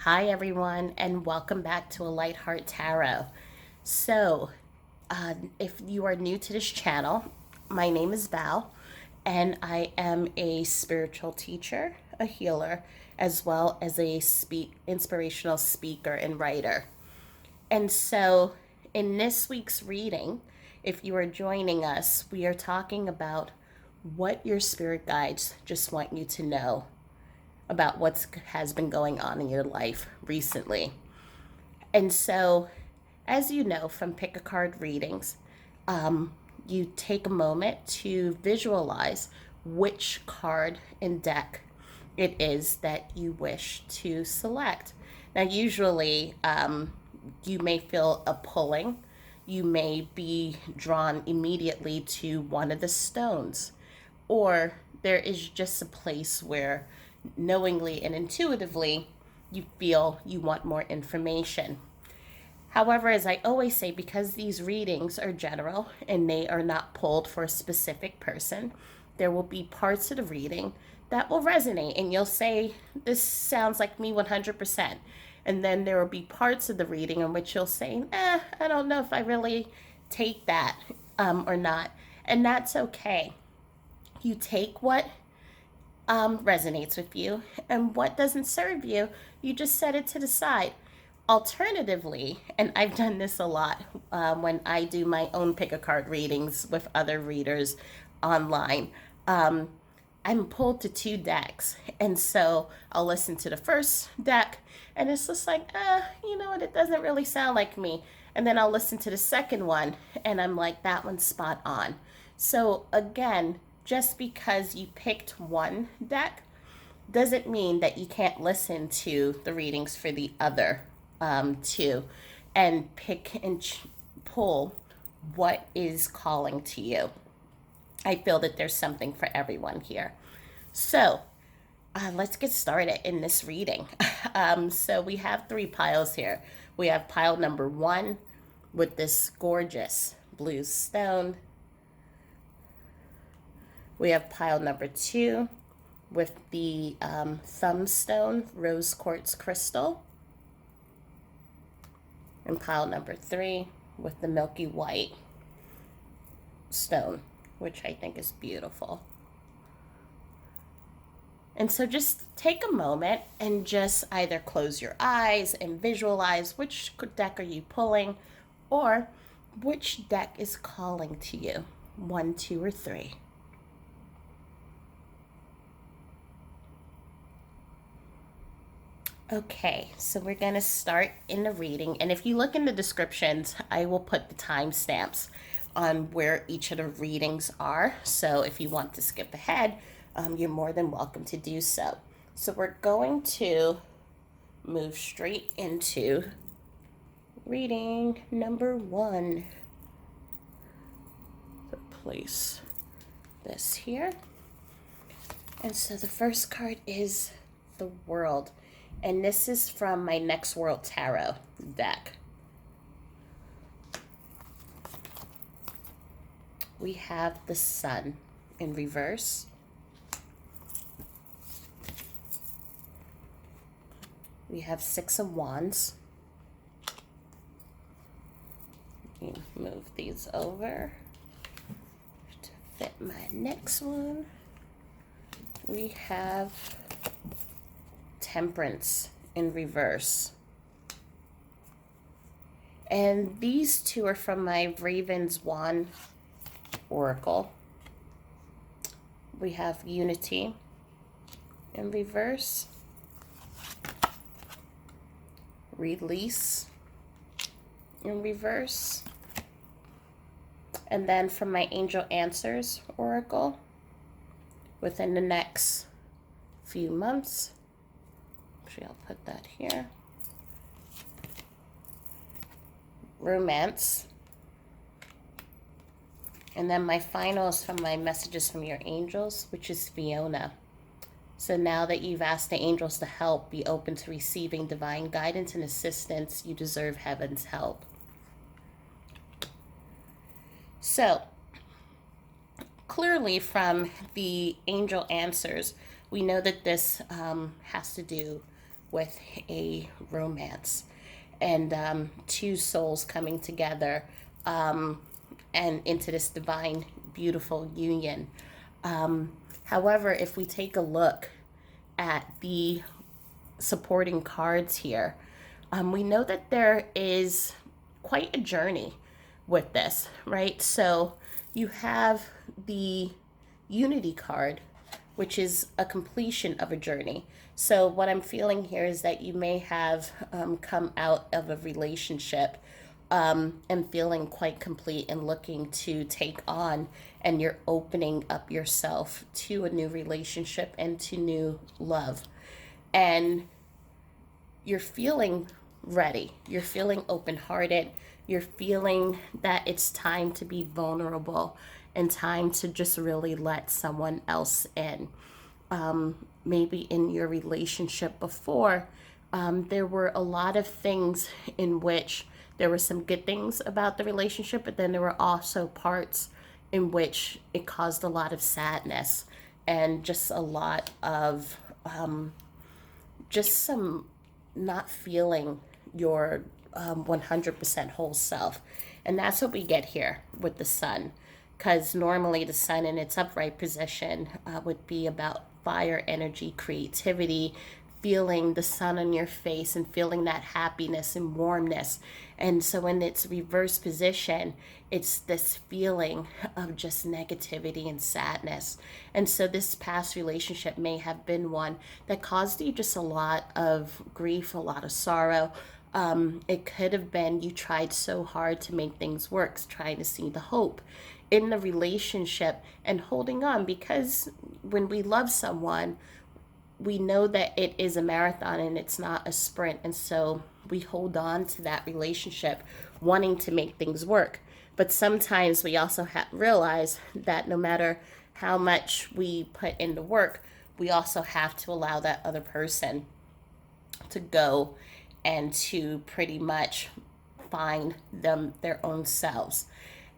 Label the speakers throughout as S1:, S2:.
S1: Hi, everyone, and welcome back to A Light Heart Tarot. So, if you are new to this channel, my name is Val, and I am a spiritual teacher, a healer, as well as a inspirational speaker and writer. And so, in this week's reading, if you are joining us, we are talking about what your spirit guides just want you to know about what has been going on in your life recently. And so, as you know from pick a card readings, you take a moment to visualize which card and deck it is that you wish to select. Now, usually, you may feel a pulling. You may be drawn immediately to one of the stones, or there is just a place where knowingly and intuitively you feel you want more information. However, as I always say, because these readings are general and they are not pulled for a specific person, there will be parts of the reading that will resonate and you'll say, "This sounds like me 100%." And then there will be parts of the reading in which you'll say, I don't know if I really take that or not. And that's okay. You take what resonates with you, and what doesn't serve you, you just set it to the side. Alternatively, and I've done this a lot when I do my own pick a card readings with other readers online, I'm pulled to two decks. And so I'll listen to the first deck, and it's just like, you know what, it doesn't really sound like me. And then I'll listen to the second one, and I'm like, that one's spot on. So again, just because you picked one deck doesn't mean that you can't listen to the readings for the other two and pick and pull what is calling to you. I feel that there's something for everyone here. So let's get started in this reading. So we have three piles here. We have pile number one with this gorgeous blue stone. We have pile number two with the thumbstone rose quartz crystal. And pile number three with the milky white stone, which I think is beautiful. And so just take a moment and just either close your eyes and visualize which deck are you pulling, or which deck is calling to you, one, two, or three. Okay, so we're going to start in the reading. And if you look in the descriptions, I will put the timestamps on where each of the readings are. So if you want to skip ahead, you're more than welcome to do so. So we're going to move straight into reading number one. So place this here. And so the first card is the World. And this is from my Next World Tarot deck. We have the Sun in reverse. We have Six of Wands. Let me move these over to fit my next one. We have Temperance in reverse. And these two are from my Raven's Wand Oracle. We have Unity in reverse. Release in reverse. And then from my Angel Answers Oracle, within the next few months, actually I'll put that here, Romance. And then my final is from my Messages from Your Angels, which is Fiona. So now that you've asked the angels to help, be open to receiving divine guidance and assistance. You deserve heaven's help. So clearly from the angel answers, we know that this has to do with a romance and two souls coming together and into this divine, beautiful union. However, if we take a look at the supporting cards here, we know that there is quite a journey with this, right? So you have the Unity card, which is a completion of a journey. So what I'm feeling here is that you may have come out of a relationship and feeling quite complete and looking to take on, and you're opening up yourself to a new relationship and to new love. And you're feeling ready. You're feeling open hearted. You're feeling that it's time to be vulnerable and time to just really let someone else in. Maybe in your relationship before, there were a lot of things in which there were some good things about the relationship, but then there were also parts in which it caused a lot of sadness and just a lot of just some not feeling your 100% whole self. And that's what we get here with the sun. Because normally the sun in its upright position would be about fire energy, creativity, feeling the sun on your face and feeling that happiness and warmness. And so in its reverse position, it's this feeling of just negativity and sadness. And so this past relationship may have been one that caused you just a lot of grief, a lot of sorrow. It could have been you tried so hard to make things work, trying to see the hope in the relationship and holding on, because when we love someone, we know that it is a marathon and it's not a sprint. And so we hold on to that relationship wanting to make things work. But sometimes we also realize that no matter how much we put into work, we also have to allow that other person to go and to pretty much find them their own selves.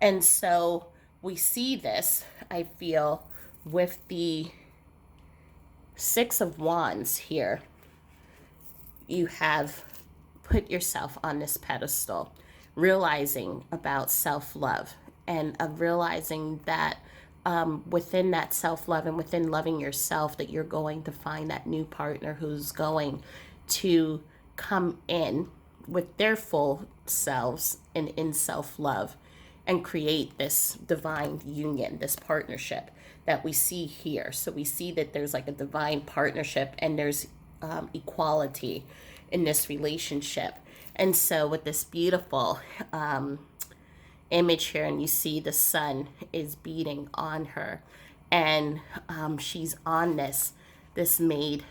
S1: And so we see this, I feel, with the Six of Wands here. You have put yourself on this pedestal, realizing about self-love and of realizing that within that self-love and within loving yourself, that you're going to find that new partner who's going to come in with their full selves and in self-love and create this divine union, this partnership that we see here. So we see that there's like a divine partnership and there's equality in this relationship. And so with this beautiful image here, and you see the sun is beating on her, and she's on this made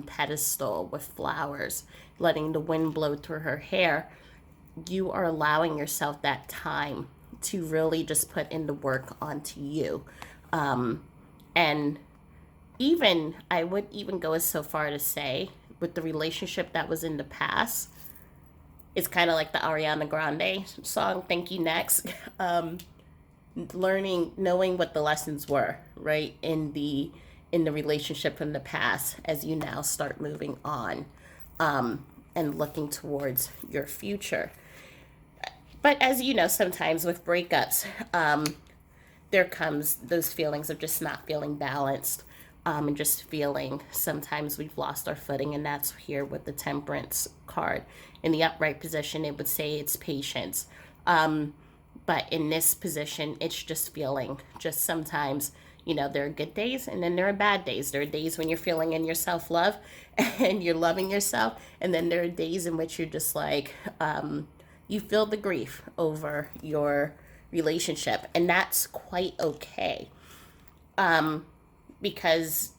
S1: pedestal with flowers, letting the wind blow through her hair. You are allowing yourself that time to really just put in the work onto you. And even, I would even go as so far to say, with the relationship that was in the past, it's kind of like the Ariana Grande song, Thank You Next. Knowing what the lessons were, right, in the relationship from the past, as you now start moving on and looking towards your future. But as you know, sometimes with breakups, there comes those feelings of just not feeling balanced, and just feeling sometimes we've lost our footing. And that's here with the Temperance card. In the upright position, it would say it's patience. But in this position, it's just feeling, just sometimes, there are good days and then there are bad days. There are days when you're feeling in your self-love and you're loving yourself. And then there are days in which you're just like, you feel the grief over your relationship. And that's quite okay. Because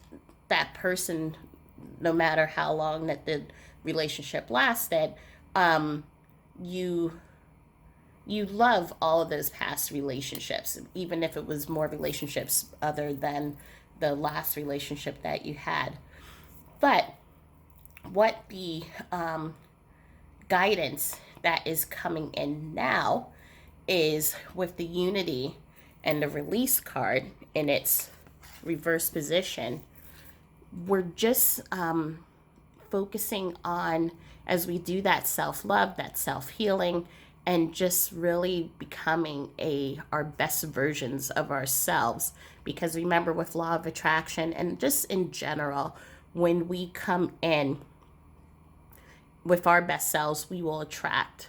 S1: that person, no matter how long that the relationship lasted, you love all of those past relationships, even if it was more relationships other than the last relationship that you had. But what the guidance that is coming in now is with the Unity and the Release card in its reverse position, we're just focusing on, as we do that self-love, that self-healing, and just really becoming our best versions of ourselves. Because remember, with law of attraction and just in general, when we come in with our best selves, we will attract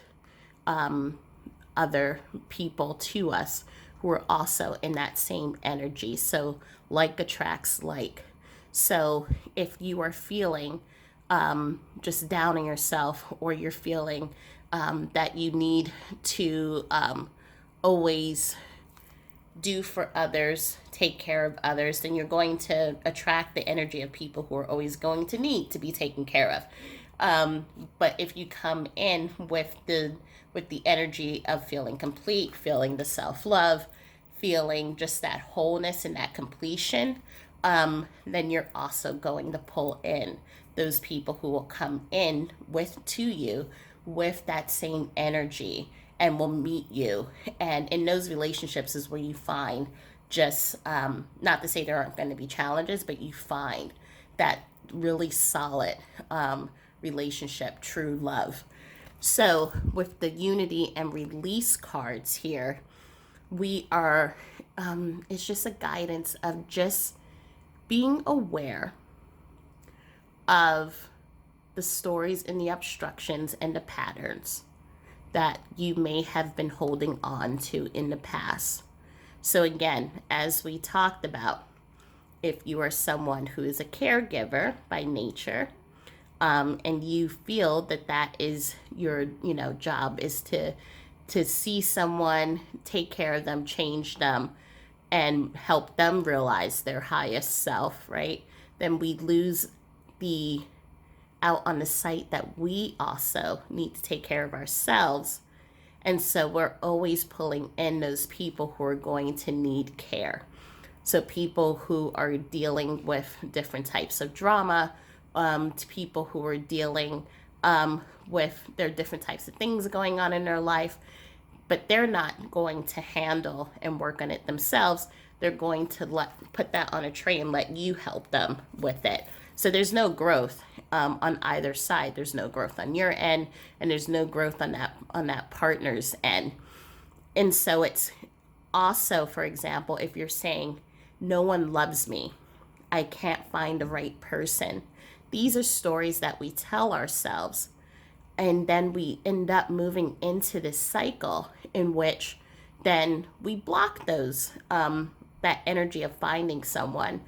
S1: other people to us who are also in that same energy. So like attracts like. So if you are feeling just down on yourself, or you're feeling that you need to always do for others, take care of others, then you're going to attract the energy of people who are always going to need to be taken care of. But if you come in with the energy of feeling complete, feeling the self-love, feeling just that wholeness and that completion, then you're also going to pull in those people who will come in to you with that same energy and will meet you. And in those relationships is where you find just, not to say there aren't going to be challenges, but you find that really solid relationship, true love. So with the unity and release cards here, we are, it's just a guidance of just being aware of the stories and the obstructions and the patterns that you may have been holding on to in the past. So again, as we talked about, if you are someone who is a caregiver by nature, and you feel that is your, job is to see someone, take care of them, change them, and help them realize their highest self, right? Then we lose out on the sight that we also need to take care of ourselves. And so we're always pulling in those people who are going to need care. So people who are dealing with different types of drama, to people who are dealing with their different types of things going on in their life, but they're not going to handle and work on it themselves. They're going to put that on a tray and let you help them with it. So there's no growth on either side. There's no growth on your end, and there's no growth on that partner's end. And so it's also, for example, if you're saying, no one loves me, I can't find the right person. These are stories that we tell ourselves. And then we end up moving into this cycle in which then we block that energy of finding someone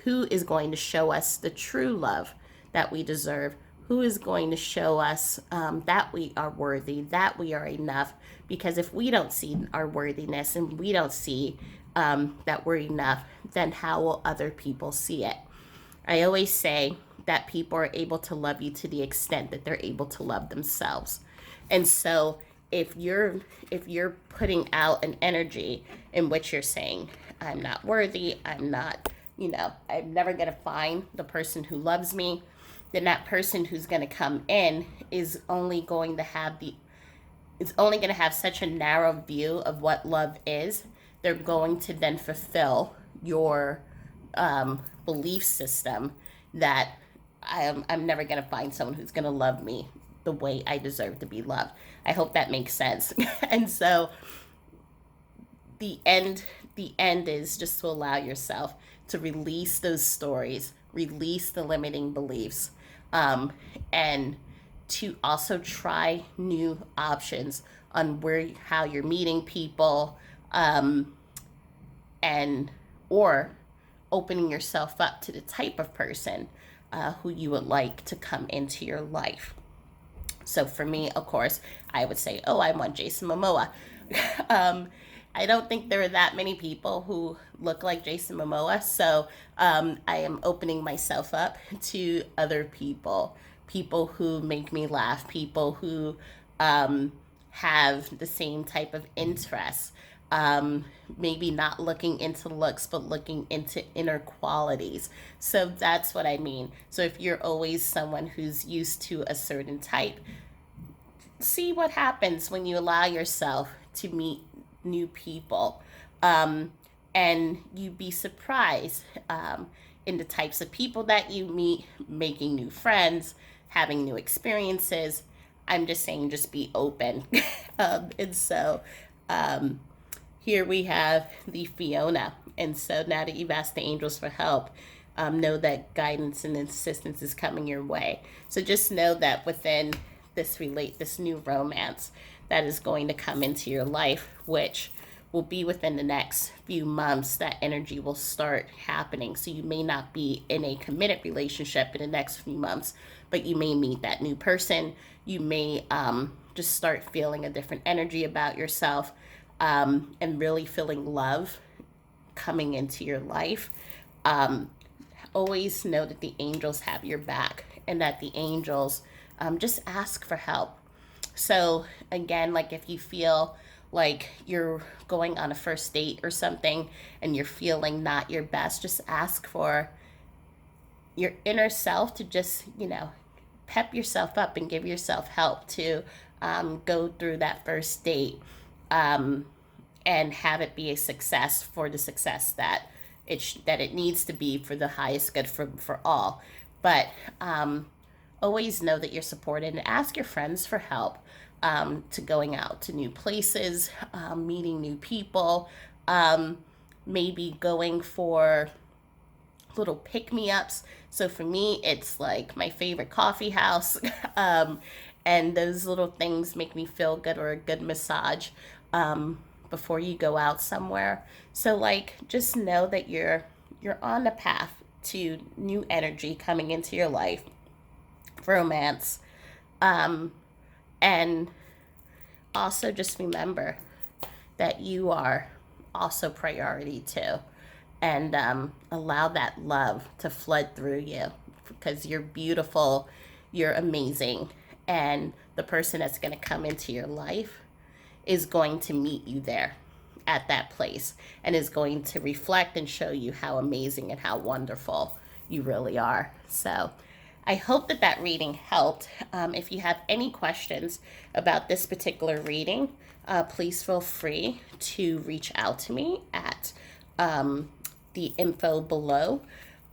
S1: who is going to show us the true love that we deserve, who is going to show us that we are worthy, that we are enough. Because if we don't see our worthiness and we don't see that we're enough, then how will other people see it? I always say that people are able to love you to the extent that they're able to love themselves. And so if you're putting out an energy in which you're saying, I'm not worthy, I'm not, I'm never going to find the person who loves me, then that person who's going to come in is only going to have such a narrow view of what love is. They're going to then fulfill your belief system that I'm never going to find someone who's going to love me the way I deserve to be loved. I hope that makes sense. And so the end is just to allow yourself to release those stories, release the limiting beliefs, and to also try new options on how you're meeting people, or opening yourself up to the type of person who you would like to come into your life. So for me, of course, I would say, I want Jason Momoa. I don't think there are that many people who look like Jason Momoa, so I am opening myself up to other people who make me laugh, people who have the same type of interests. Maybe not looking into looks, but looking into inner qualities. So that's what I mean. So if you're always someone who's used to a certain type, see what happens when you allow yourself to meet new people. And you'd be surprised in the types of people that you meet, making new friends, having new experiences. I'm just saying, just be open. And so um, here we have the Fiona. And so now that you've asked the angels for help, know that guidance and assistance is coming your way. So just know that within this new romance that is going to come into your life, which will be within the next few months, that energy will start happening. So you may not be in a committed relationship in the next few months, but you may meet that new person. You may just start feeling a different energy about yourself, and really feeling love coming into your life. Um, Always know that the angels have your back, and that the angels, just ask for help. So, again, like if you feel like you're going on a first date or something and you're feeling not your best, just ask for your inner self to just, pep yourself up and give yourself help to go through that first date, um, and have it be a success, for the success that it needs to be, for the highest good for all. But always know that you're supported, and ask your friends for help, to going out to new places, meeting new people, um, maybe going for little pick me ups. So for me, it's like my favorite coffee house. And those little things make me feel good, or a good massage, before you go out somewhere. So like, just know that you're on the path to new energy coming into your life, romance, um, and also just remember that you are also priority too, and allow that love to flood through you, because you're beautiful, you're amazing, and the person that's going to come into your life is going to meet you there at that place, and is going to reflect and show you how amazing and how wonderful you really are. So I hope that that reading helped. If you have any questions about this particular reading, please feel free to reach out to me at the info below.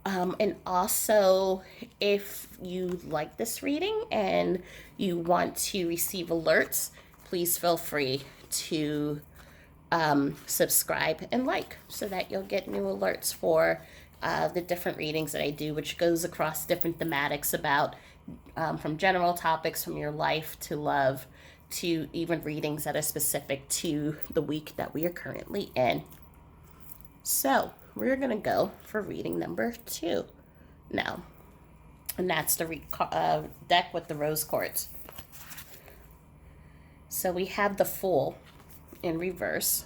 S1: And also, if you like this reading and you want to receive alerts, please feel free to subscribe and like, so that you'll get new alerts for the different readings that I do, which goes across different thematics about, from general topics from your life to love, to even readings that are specific to the week that we are currently in. So we're going to go for reading number 2 now. And that's the deck with the rose quartz. So we have the Fool in reverse,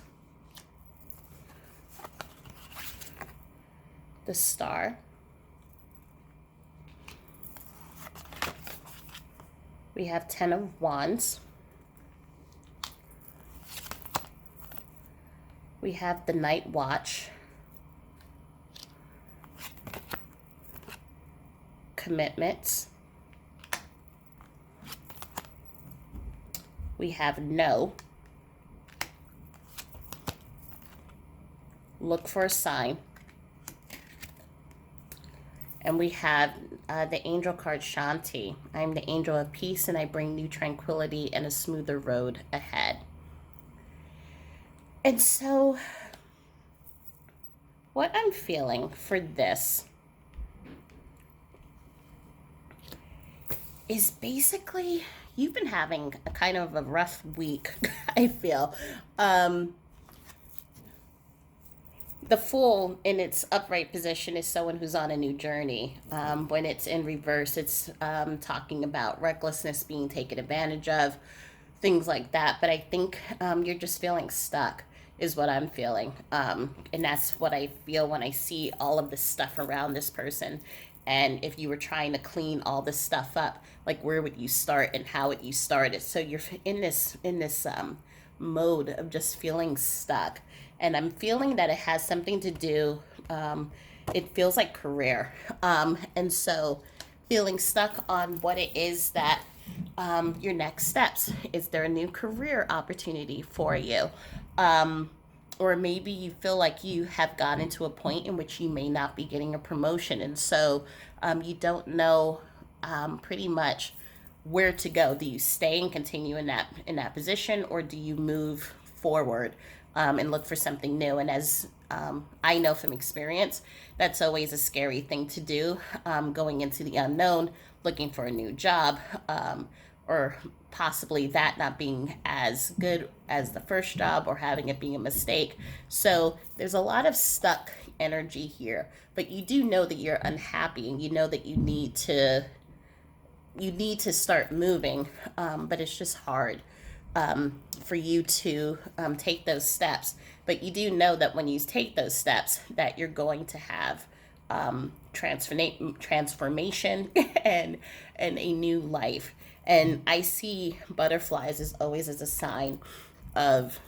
S1: the Star, we have 10 of Wands, we have the Night Watch, Commitments, we have No, Look for a Sign, and we have the angel card Shanti. I am the angel of peace, and I bring new tranquility and a smoother road ahead. And so what I'm feeling for this is basically, you've been having a kind of a rough week, I feel. The Fool in its upright position is someone who's on a new journey. When it's in reverse, it's talking about recklessness, being taken advantage of, things like that. But I think you're just feeling stuck, is what I'm feeling. And that's what I feel when I see all of this stuff around this person. And if you were trying to clean all this stuff up, like, where would you start and how would you start it? So you're in this mode of just feeling stuck. And I'm feeling that it has something to do, it feels like career. And so feeling stuck on what it is that, your next steps. Is there a new career opportunity for you? Or maybe you feel like you have gotten to a point in which you may not be getting a promotion. And so you don't know pretty much where to go. Do you stay and continue in that position, or do you move forward and look for something new? And as I know from experience, that's always a scary thing to do, going into the unknown, looking for a new job, or possibly that not being as good as the first job, or having it being a mistake. So there's a lot of stuck energy here, but you do know that you're unhappy, and you know that you need to start moving, but it's just hard for you to take those steps. But you do know that when you take those steps, that you're going to have transformation and a new life. And I see butterflies as always as a sign of,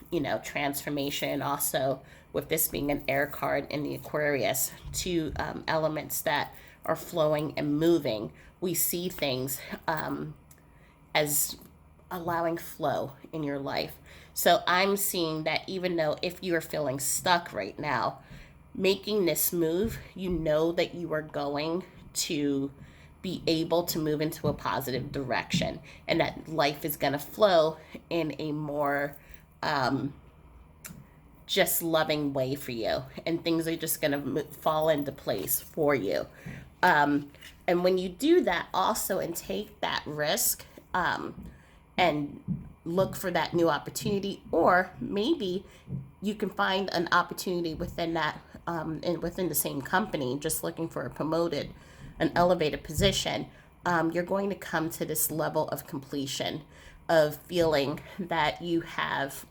S1: transformation. Also, with this being an air card in the Aquarius, two elements that are flowing and moving, we see things as allowing flow in your life. So I'm seeing that even though if you are feeling stuck right now, making this move, you know that you are going to be able to move into a positive direction, and that life is going to flow in a more just loving way for you, and things are just going to fall into place for you. And when you do that also and take that risk, and look for that new opportunity, or maybe you can find an opportunity within that, and within the same company, just looking for an elevated position, you're going to come to this level of completion, of feeling that you have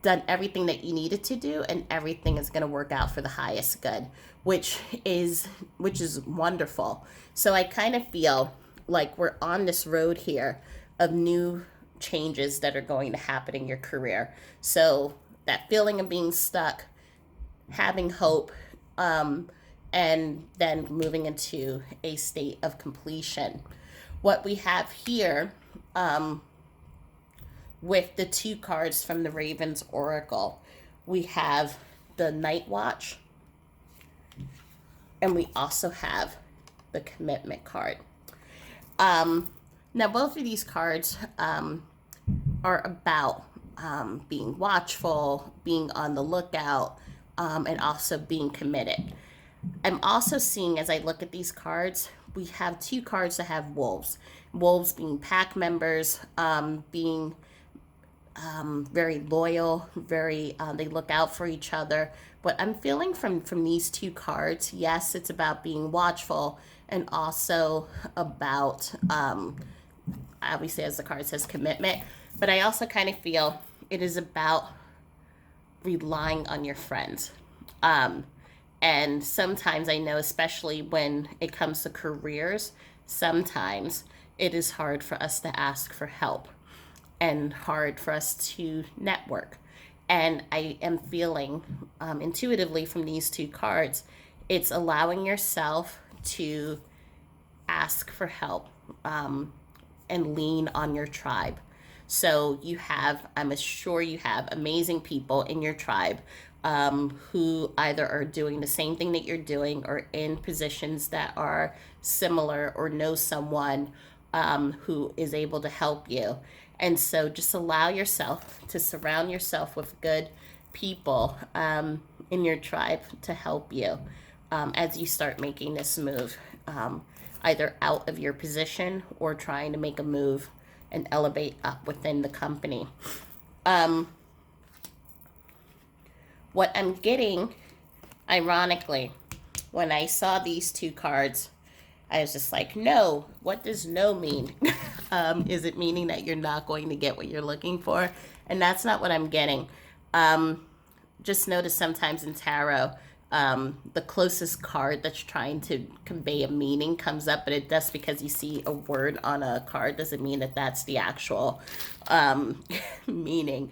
S1: done everything that you needed to do, and everything is going to work out for the highest good, which is wonderful. So I kind of feel like we're on this road here of new changes that are going to happen in your career. So that feeling of being stuck, having hope, and then moving into a state of completion. What we have here, with the two cards from the Ravens Oracle, we have the Night Watch, and we also have the Commitment card. Now, both of these cards are about being watchful, being on the lookout, and also being committed. I'm also seeing, as I look at these cards, we have two cards that have wolves. Wolves being pack members, being very loyal, they look out for each other. What I'm feeling from these two cards, yes, it's about being watchful, and also about, obviously, as the card says, commitment. But I also kind of feel it is about relying on your friends. And sometimes I know, especially when it comes to careers, sometimes it is hard for us to ask for help, and hard for us to network. And I am feeling, intuitively from these two cards, it's allowing yourself to ask for help, and lean on your tribe. So I'm sure you have amazing people in your tribe, who either are doing the same thing that you're doing, or in positions that are similar, or know someone who is able to help you. And so just allow yourself to surround yourself with good people in your tribe to help you as you start making this move, either out of your position or trying to make a move and elevate up within the company. What I'm getting, ironically, when I saw these two cards, I was just like, no, what does no mean? Is it meaning that you're not going to get what you're looking for? And that's not what I'm getting. Just notice sometimes in tarot, the closest card that's trying to convey a meaning comes up, but just because you see a word on a card doesn't mean that that's the actual meaning.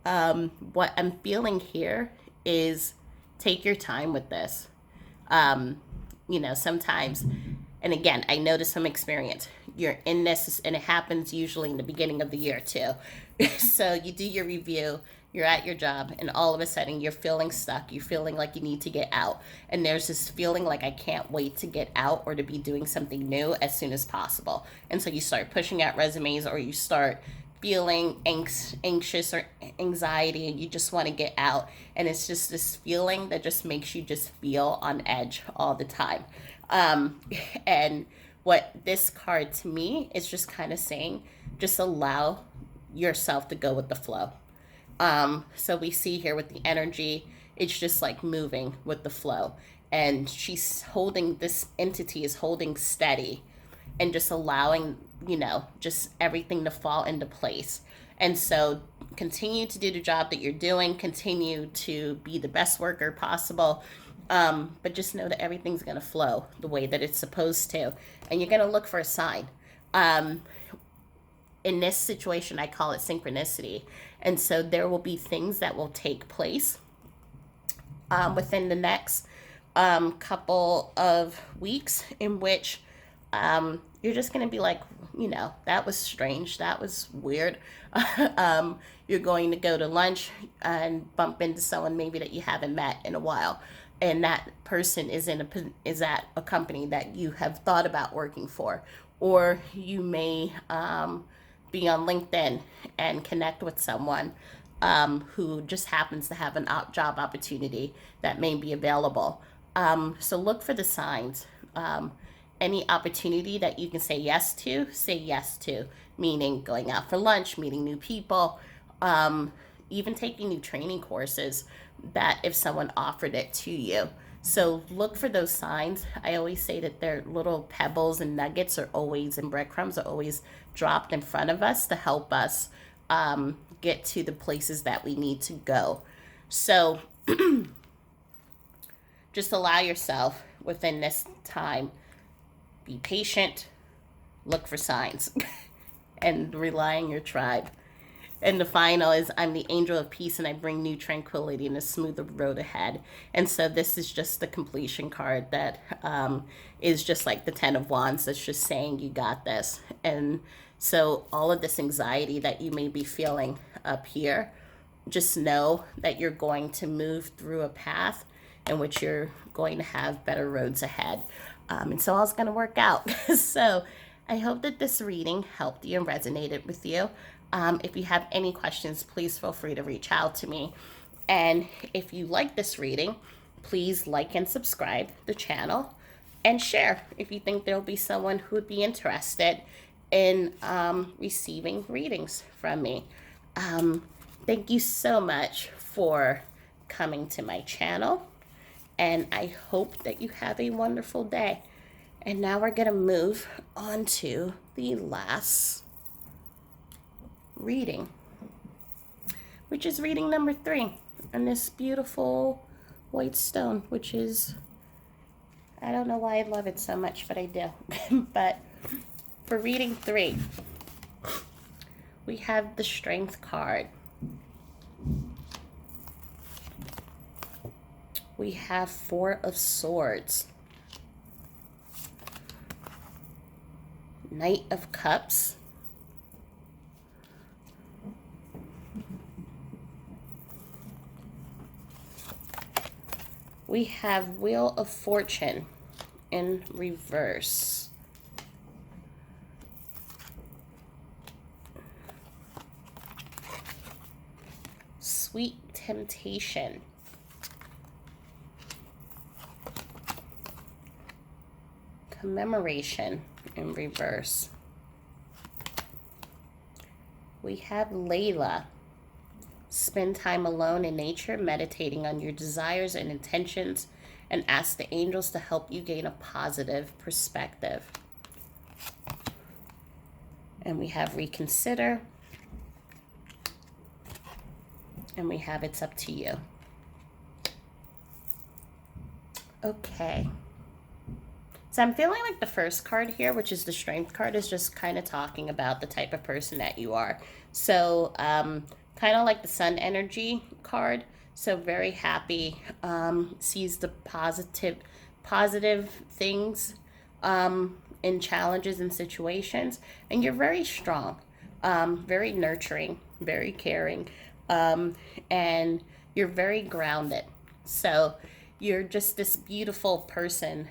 S1: What I'm feeling here is take your time with this. Sometimes, and again, I know this from experience, you're in this, and it happens usually in the beginning of the year too. So you do your review, you're at your job, and all of a sudden you're feeling stuck. You're feeling like you need to get out. And there's this feeling like I can't wait to get out or to be doing something new as soon as possible. And so you start pushing out resumes, or you start feeling anxious or anxiety, and you just want to get out. And it's just this feeling that just makes you just feel on edge all the time. Um, and what this card to me is just kind of saying, just allow yourself to go with the flow. So we see here with the energy, it's just like moving with the flow. And she's holding, this entity is holding steady and just allowing, just everything to fall into place. And so continue to do the job that you're doing, continue to be the best worker possible. But just know that everything's going to flow the way that it's supposed to. And you're going to look for a sign. Um, in this situation, I call it synchronicity. And so there will be things that will take place within the next couple of weeks in which you're just going to be like, that was strange. That was weird. You're going to go to lunch and bump into someone maybe that you haven't met in a while. And that person is at a company that you have thought about working for. Or you may be on LinkedIn and connect with someone who just happens to have an job opportunity that may be available. So look for the signs. Any opportunity that you can say yes to, meaning going out for lunch, meeting new people, even taking new training courses, that if someone offered it to you. So look for those signs. I always say that they're little pebbles and nuggets are always, and breadcrumbs are always dropped in front of us to help us get to the places that we need to go. So just allow yourself within this time, be patient, look for signs, and rely on your tribe. And the final is, I'm the angel of peace and I bring new tranquility and a smoother road ahead. And so this is just the completion card that is just like the 10 of Wands. That's just saying you got this. And so all of this anxiety that you may be feeling up here, just know that you're going to move through a path in which you're going to have better roads ahead. And so all's going to work out. So I hope that this reading helped you and resonated with you. If you have any questions, please feel free to reach out to me. And if you like this reading, please like and subscribe the channel and share if you think there'll be someone who would be interested in receiving readings from me. Thank you so much for coming to my channel, and I hope that you have a wonderful day. And now we're going to move on to the last reading, which is reading number 3 on this beautiful white stone, which is, I don't know why I love it so much, but I do. But for reading 3, we have the Strength card. We have 4 of Swords, Knight of Cups, we have Wheel of Fortune in reverse, Sweet Temptation, Commemoration in reverse. We have Layla. Spend time alone in nature, meditating on your desires and intentions, and ask the angels to help you gain a positive perspective. And we have Reconsider. And we have It's Up to You. Okay. So I'm feeling like the first card here, which is the Strength card, is just kind of talking about the type of person that you are. So kind of like the Sun energy card. So very happy, sees the positive things in challenges and situations. And you're very strong, very nurturing, very caring. and you're very grounded. So you're just this beautiful person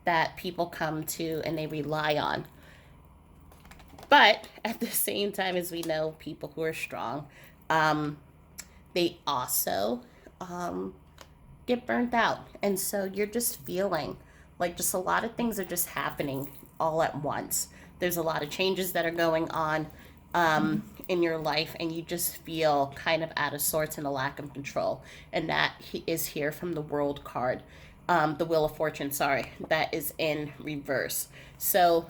S1: that people come to and they rely on. But at the same time, as we know, people who are strong, um, they also um, get burnt out. And so you're just feeling like just a lot of things are just happening all at once. There's a lot of changes that are going on in your life, and you just feel kind of out of sorts and a lack of control. And that is here from the World card, the Wheel of Fortune, sorry, that is in reverse. So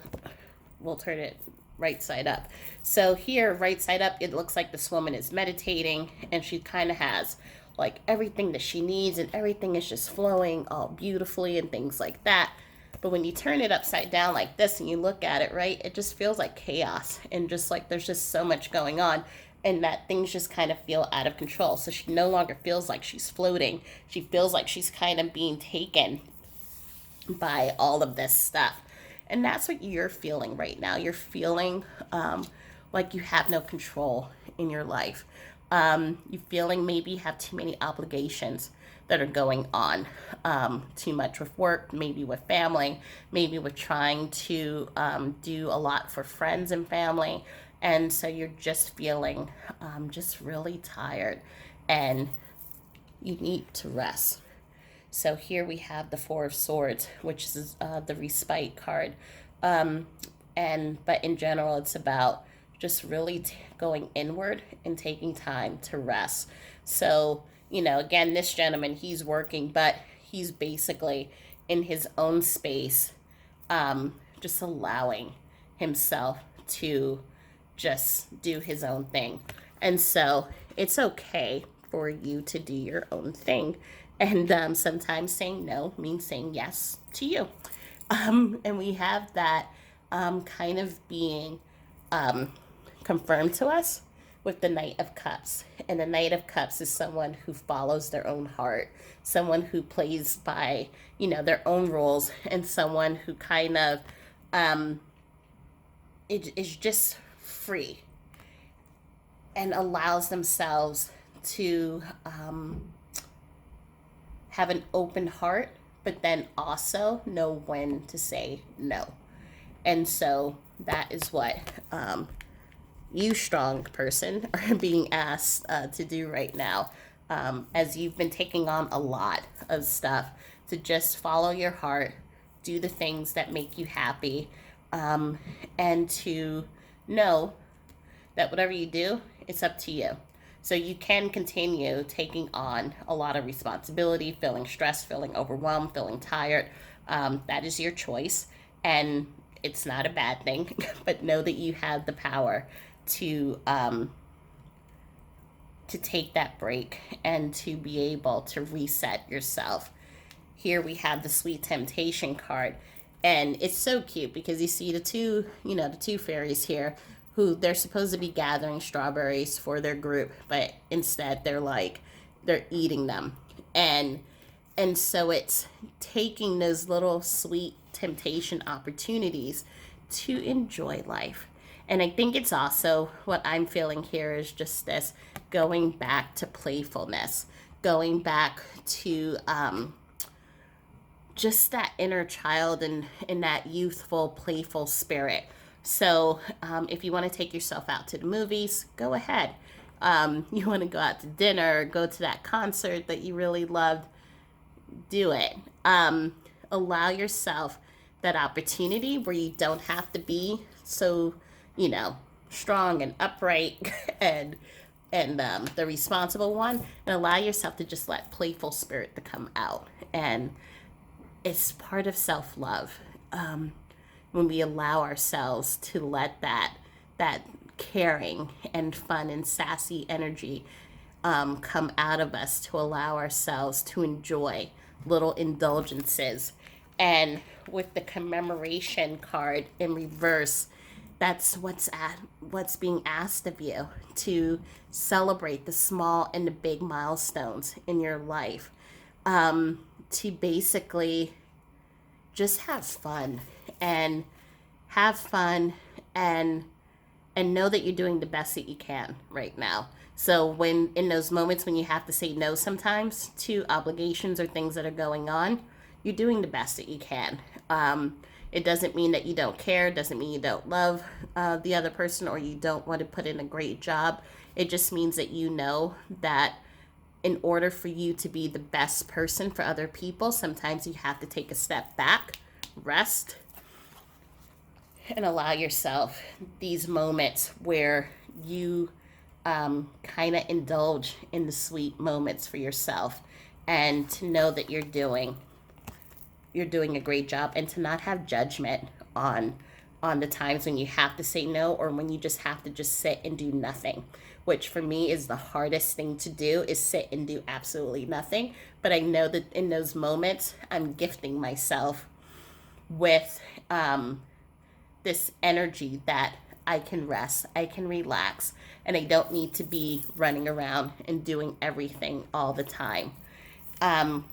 S1: we'll turn it right side up. So here, right side up, it looks like this woman is meditating and she kind of has like everything that she needs and everything is just flowing all beautifully and things like that. But when you turn it upside down like this and you look at it, right, it just feels like chaos and just like there's just so much going on and that things just kind of feel out of control. So she no longer feels like she's floating. She feels like she's kind of being taken by all of this stuff. And that's what you're feeling right now. You're feeling like you have no control in your life. You're feeling maybe you have too many obligations that are going on. Too much with work, maybe with family, maybe with trying to do a lot for friends and family. And so you're just feeling just really tired and you need to rest. So here we have the Four of Swords, which is the respite card. Um, but in general, it's about just really going inward and taking time to rest. So, again, this gentleman, he's working, but he's basically in his own space, just allowing himself to just do his own thing. And so it's okay for you to do your own thing. And sometimes saying no means saying yes to you. And we have that kind of being confirmed to us with the Knight of Cups. And the Knight of Cups is someone who follows their own heart, someone who plays by, their own rules, and someone who kind of is just free and allows themselves to have an open heart, but then also know when to say no. And so that is what you, strong person, are being asked to do right now, as you've been taking on a lot of stuff, to just follow your heart, do the things that make you happy, and to know that whatever you do, it's up to you. So you can continue taking on a lot of responsibility, feeling stressed, feeling overwhelmed, feeling tired. That is your choice. And it's not a bad thing, but know that you have the power to take that break and to be able to reset yourself. Here we have the Sweet Temptation card. And it's so cute because you see the two fairies here who they're supposed to be gathering strawberries for their group, but instead they're eating them. And so it's taking those little sweet temptation opportunities to enjoy life. And I think it's also what I'm feeling here is just this going back to playfulness, going back to just that inner child and that youthful, playful spirit. So if you want to take yourself out to the movies, go ahead. You want to go out to dinner, go to that concert that you really loved, do it. Allow yourself that opportunity where you don't have to be so, strong and upright and the responsible one, and allow yourself to just let playful spirit to come out. And it's part of self-love. When we allow ourselves to let that caring and fun and sassy energy come out of us, to allow ourselves to enjoy little indulgences. And with the commemoration card in reverse, that's what's being asked of you, to celebrate the small and the big milestones in your life, to basically just have fun and and know that you're doing the best that you can right now. So when in those moments when you have to say no sometimes to obligations or things that are going on, you're doing the best that you can. It doesn't mean that you don't care. It doesn't mean you don't love the other person or you don't want to put in a great job. It just means that you know that in order for you to be the best person for other people, sometimes you have to take a step back, rest, and allow yourself these moments where you kind of indulge in the sweet moments for yourself, and to know that you're doing a great job, and to not have judgment on the times when you have to say no or when you just have to just sit and do nothing, which for me is the hardest thing to do, is sit and do absolutely nothing. But I know that in those moments I'm gifting myself with this energy that I can rest, I can relax, and I don't need to be running around and doing everything all the time. Um,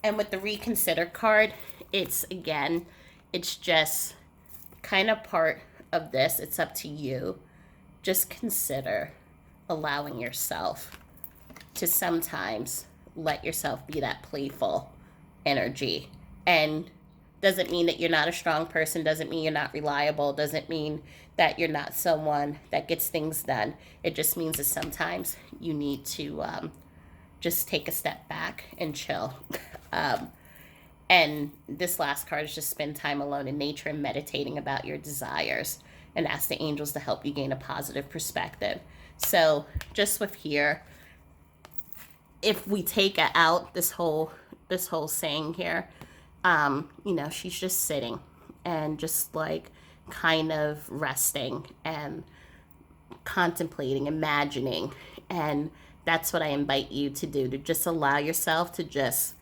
S1: and with the reconsider card, it's again, it's just kind of part of this. It's up to you. Just consider allowing yourself to sometimes let yourself be that playful energy. And doesn't mean that you're not a strong person, doesn't mean you're not reliable, doesn't mean that you're not someone that gets things done. It just means that sometimes you need to just take a step back and chill. um, and this last card is just spend time alone in nature and meditating about your desires, and ask the angels to help you gain a positive perspective. So just with here, if we take out this whole saying here, she's just sitting and just like kind of resting and contemplating, imagining. And that's what I invite you to do, to just allow yourself to just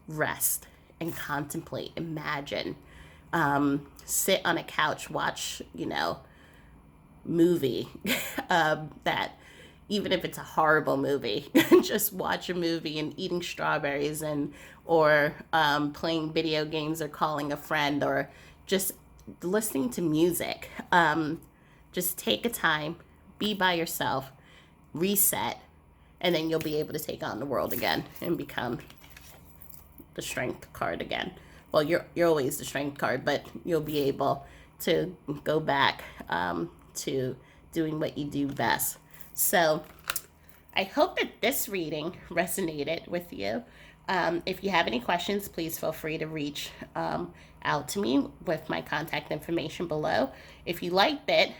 S1: rest and contemplate, imagine. Sit on a couch, watch, movie that, even if it's a horrible movie, just watch a movie and eating strawberries, and or playing video games or calling a friend or just listening to music. Just take a time, be by yourself, reset, and then you'll be able to take on the world again and become the strength card again. Well, you're always the strength card, but you'll be able to go back to doing what you do best. So I hope that this reading resonated with you. If you have any questions, please feel free to reach out to me with my contact information below. If you liked it,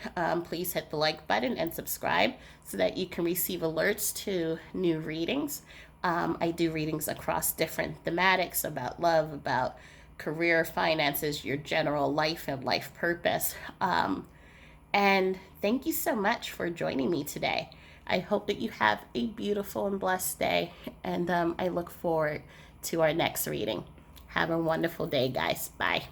S1: please hit the like button and subscribe so that you can receive alerts to new readings. I do readings across different thematics about love, about career, finances, your general life and life purpose. And thank you so much for joining me today. I hope that you have a beautiful and blessed day, and I look forward to our next reading. Have a wonderful day, guys. Bye.